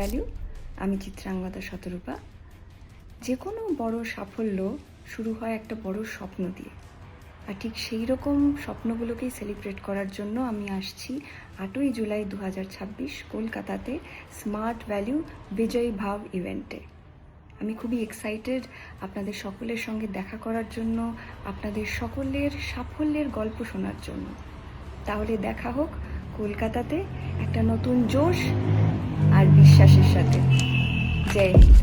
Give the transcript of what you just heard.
Value. আমি চিত্রাঙ্গদা শতরূপা। যে কোনো বড় সাফল্য শুরু হয় একটা বড় স্বপ্ন দিয়ে, আর ঠিক সেই রকম স্বপ্নগুলোকেই সেলিব্রেট করার জন্য আমি আসছি 8ই জুলাই 2026 কলকাতাতে স্মার্ট ভ্যালু বিজয়ী ভাব ইভেন্টে। আমি খুবই এক্সাইটেড আপনাদের সকলের সঙ্গে দেখা করার জন্য, আপনাদের সকলের সাফল্যের গল্প শোনার জন্য। তাহলে দেখা হোক কলকাতাতে একটা নতুন জোশ আর বিশ্বাসের সাথে। জয় হিন্দ।